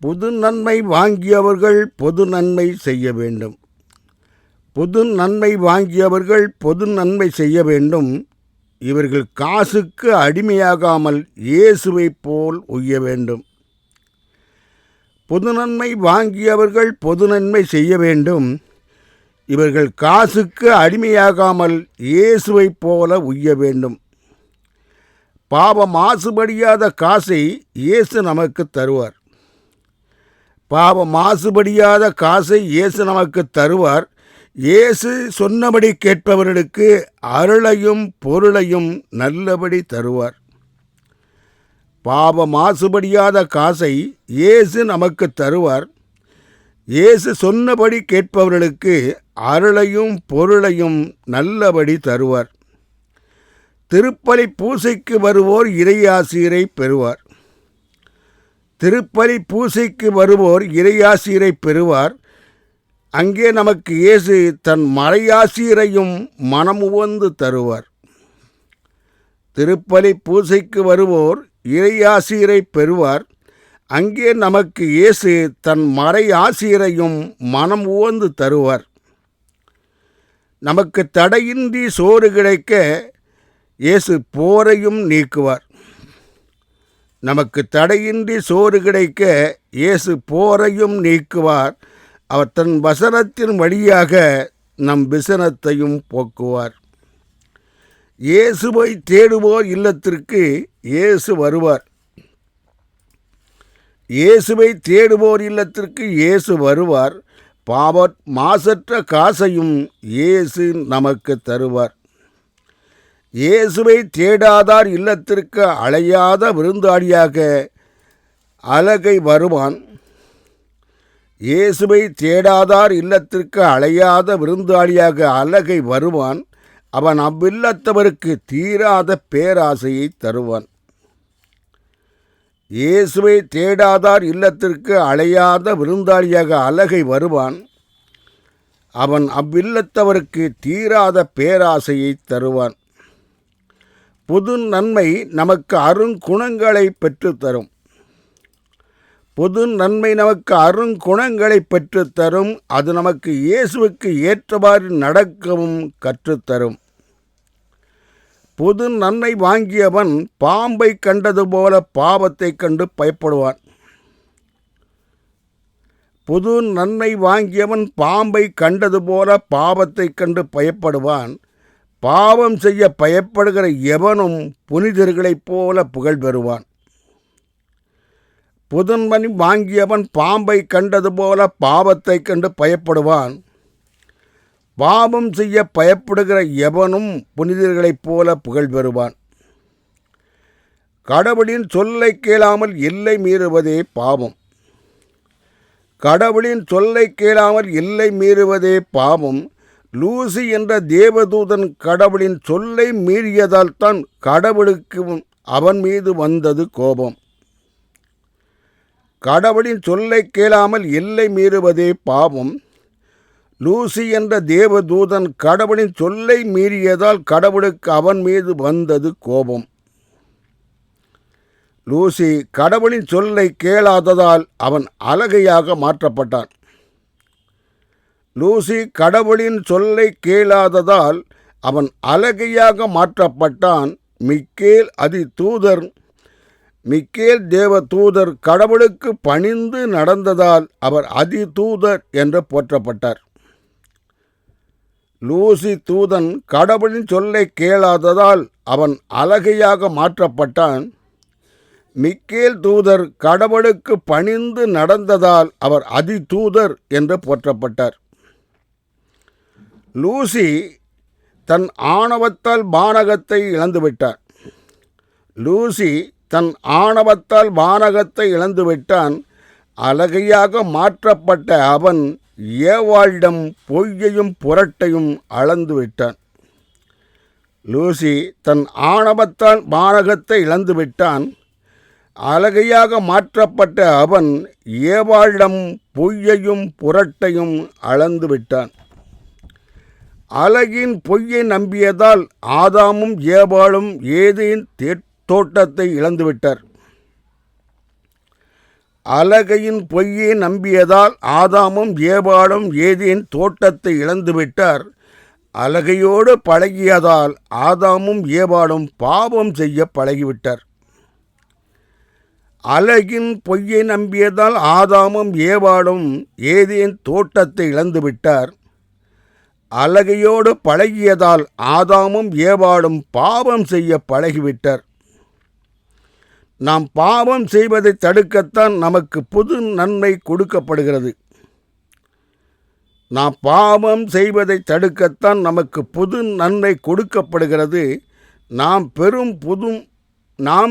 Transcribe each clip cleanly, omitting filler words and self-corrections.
பொது நன்மை வாங்கியவர்கள் பொது நன்மை செய்ய வேண்டும். பொது நன்மை வாங்கியவர்கள் பொது நன்மை செய்ய வேண்டும். இவர்கள் காசுக்கு அடிமையாகாமல் இயேசுவைப் போல் உய்ய வேண்டும். பொது நன்மை வாங்கியவர்கள் பொது நன்மை செய்ய வேண்டும். இவர்கள் காசுக்கு அடிமையாகாமல் இயேசுவைப் போல உய்ய வேண்டும். பாவம் மாசுபடியாத காசை இயேசு நமக்கு தருவார். பாவம் மாசுபடியாத காசை இயேசு நமக்கு தருவார். இயேசு சொன்னபடி கேட்பவர்களுக்கு அருளையும் பொருளையும் நல்லபடி தருவார். பாவ மாசுபடியாத காசை இயேசு நமக்கு தருவார். இயேசு சொன்னபடி கேட்பவர்களுக்கு அருளையும் பொருளையும் நல்லபடி தருவார். திருப்பலி பூசைக்கு வருவோர் இறையாசிரை பெறுவார். திருப்பலி பூசைக்கு வருவோர் இறையாசிரை பெறுவார். அங்கே நமக்கு இயேசு தன் மறையாசிரையும் மனமுவந்து தருவார். திருப்பலி பூசைக்கு வருவோர் இறையாசிரை பெறுவார். அங்கே நமக்கு இயேசு தன் மறையாசிரையும் மனமுவந்து தருவார். நமக்கு தடையின்றி சோறு கிடைக்க இயேசு போரையும் நீக்குவார். நமக்கு தடையின்றி சோறு கிடைக்க இயேசு போரையும் நீக்குவார். அவர் தன் வசனத்தின் வழியாக நம் விசனத்தையும் போக்குவார். இயேசுவை தேடுவோர் இல்லத்திற்கு இயேசு வருவார். இயேசுவை தேடுவோர் இல்லத்திற்கு இயேசு வருவார். பாவ மாசற்ற காசையும் இயேசு நமக்கு தருவார். இயேசுவை தேடாதார் இல்லத்திற்கு அழையாத விருந்தாளியாக அலகை வருவான். இயேசுவை தேடாதார் இல்லத்திற்கு அழையாத விருந்தாளியாக அலகை வருவான். அவன் அவ்வில்லத்தவருக்கு தீராத பேராசையை தருவான். இயேசுவை தேடாதார் இல்லத்திற்கு அழையாத விருந்தாளியாக அலகை வருவான். அவன் அவ்வில்லத்தவருக்கு தீராத பேராசையை தருவான். பொது நன்மை நமக்கு அருங்குணங்களை பெற்றுத்தரும். பொது நன்மை நமக்கு அருங்குணங்களை பெற்றுத்தரும். அது நமக்கு இயேசுவுக்கு ஏற்றவாறு நடக்கவும் கற்றுத்தரும். பொது நன்மை வாங்கியவன் பாம்பை கண்டது போல பாவத்தை கண்டு பயப்படுவான். பொது நன்மை வாங்கியவன் பாம்பை கண்டது போல பாவத்தை கண்டு பயப்படுவான். பாவம் செய்ய பயப்படுகிற எவனும் புனிதர்களைப் போல புகழ் பெறுவான். புதன்மணி வாங்கியவன் பாம்பை கண்டது போல பாவத்தை கண்டு பயப்படுவான். பாவம் செய்ய பயப்படுகிற எவனும் புனிதர்களைப் போல புகழ் பெறுவான். கடவுளின் சொல்லை கேளாமல் எல்லை மீறுவதே பாவம். கடவுளின் சொல்லை கேளாமல் எல்லை மீறுவதே பாவம். லூசி என்ற தேவதூதன் கடவுளின் சொல்லை மீறியதால் தான் கடவுளுக்கு அவன் மீது வந்தது கோபம். கடவுளின் சொல்லை கேளாமல் எல்லை மீறுவதே பாவம். லூசி என்ற தேவதூதன் கடவுளின் சொல்லை மீறியதால் கடவுளுக்கு அவன் மீது வந்தது கோபம். லூசி கடவுளின் சொல்லை கேளாததால் அவன் அலகையாக மாற்றப்பட்டான். லூசி கடவுளின் சொல்லை கேளாததால் அவன் அலகையாக மாற்றப்பட்டான். மிக்கேல் தேவ தூதர் கடவுளுக்கு பணிந்து நடந்ததால் அவர் அதிதூதர் என்று போற்றப்பட்டார். லூசி தூதன் கடவுளின் சொல்லை கேளாததால் அவன் அலகையாக மாற்றப்பட்டான். மிக்கேல் தூதர் கடவுளுக்கு பணிந்து நடந்ததால் அவர் அதிதூதர் என்று போற்றப்பட்டார். லூசி தன் ஆணவத்தால் வானகத்தை இழந்துவிட்டார். லூசி தன் ஆணவத்தால் வானகத்தை இழந்துவிட்டான். அலகையாக மாற்றப்பட்ட அவன் ஏவாளிடம் பொய்யையும் புரட்டையும் அளந்துவிட்டான். லூசி தன் ஆணவத்தால் வானகத்தை இழந்துவிட்டான். அலகையாக மாற்றப்பட்ட அவன் ஏவாளிடம் பொய்யையும் புரட்டையும் அளந்துவிட்டான். அழகின் பொய்யை நம்பியதால் ஆதாமும் ஏவாளும் ஏதேன் தோட்டத்தை இழந்துவிட்டார். அலகையின் பொய்யை நம்பியதால் ஆதாமும் ஏவாளும் ஏதேன் தோட்டத்தை இழந்துவிட்டார். அலகையோடு பழகியதால் ஆதாமும் ஏவாளும் பாவம் செய்ய பழகிவிட்டார். அலகின் பொய்யை நம்பியதால் ஆதாமும் ஏவாளும் ஏதேன் தோட்டத்தை இழந்துவிட்டார். அலகையோடு பழகியதால் ஆதாமும் ஏவாளும் பாவம் செய்ய பழகிவிட்டார். நாம் பாவம் செய்வதை தடுக்கத்தான் நமக்கு புது நன்மை கொடுக்கப்படுகிறது. நாம் பாவம் செய்வதை தடுக்கத்தான் நமக்கு புது நன்மை கொடுக்கப்படுகிறது. நாம்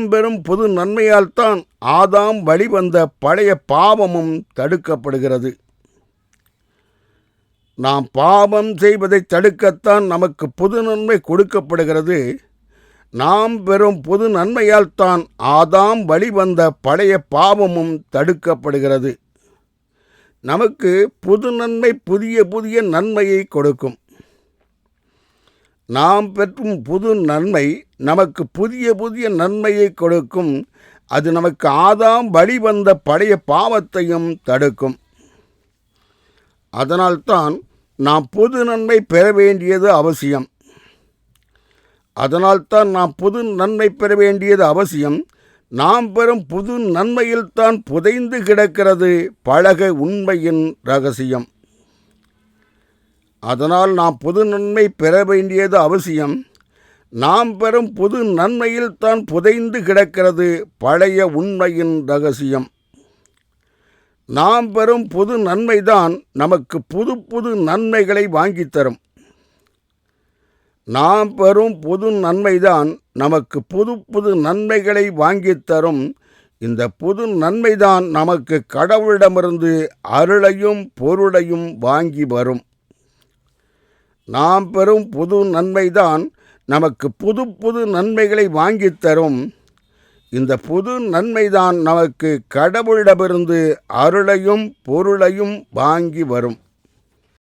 பெறும் புது நன்மையால் தான் ஆதாம் வழிவந்த பழைய பாவமும் தடுக்கப்படுகிறது. நாம் பாவம் செய்வதை தடுக்கத்தான் நமக்கு புது நன்மை கொடுக்கப்படுகிறது. நாம் பெறும் புது நன்மையால் தான் ஆதாம் வழிவந்த பழைய பாவமும் தடுக்கப்படுகிறது. நமக்கு புது நன்மை புதிய புதிய நன்மையை கொடுக்கும். நாம் பெற்றும் புது நன்மை நமக்கு புதிய புதிய நன்மையை கொடுக்கும். அது நமக்கு ஆதாம் வழிவந்த பழைய பாவத்தையும் தடுக்கும். அதனால்தான் நாம் புது நன்மை பெற வேண்டியது அவசியம். நாம் பெறும் புது நன்மையில்தான் புதைந்து கிடக்கிறது பழக உண்மையின் ரகசியம். அதனால் நாம் புது நன்மை பெற வேண்டியது அவசியம். நாம் பெறும் புது நன்மையில்தான் புதைந்து கிடக்கிறது பழைய உண்மையின் ரகசியம். நாம் பெறும் புது நன்மைதான் நமக்கு புது புது நன்மைகளை வாங்கித்தரும். நாம் பெறும் புது நன்மைதான் நமக்கு புது புது நன்மைகளை வாங்கித்தரும். இந்த புது நன்மைதான் நமக்கு கடவுளிடமிருந்து அருளையும் பொருளையும் வாங்கி வரும். நாம் பெறும் புது நன்மைதான் நமக்கு புது புது நன்மைகளை வாங்கித்தரும். இந்த புது நன்மைதான் நமக்கு கடவுளிடமிருந்து அருளையும் பொருளையும் வாங்கி வரும்.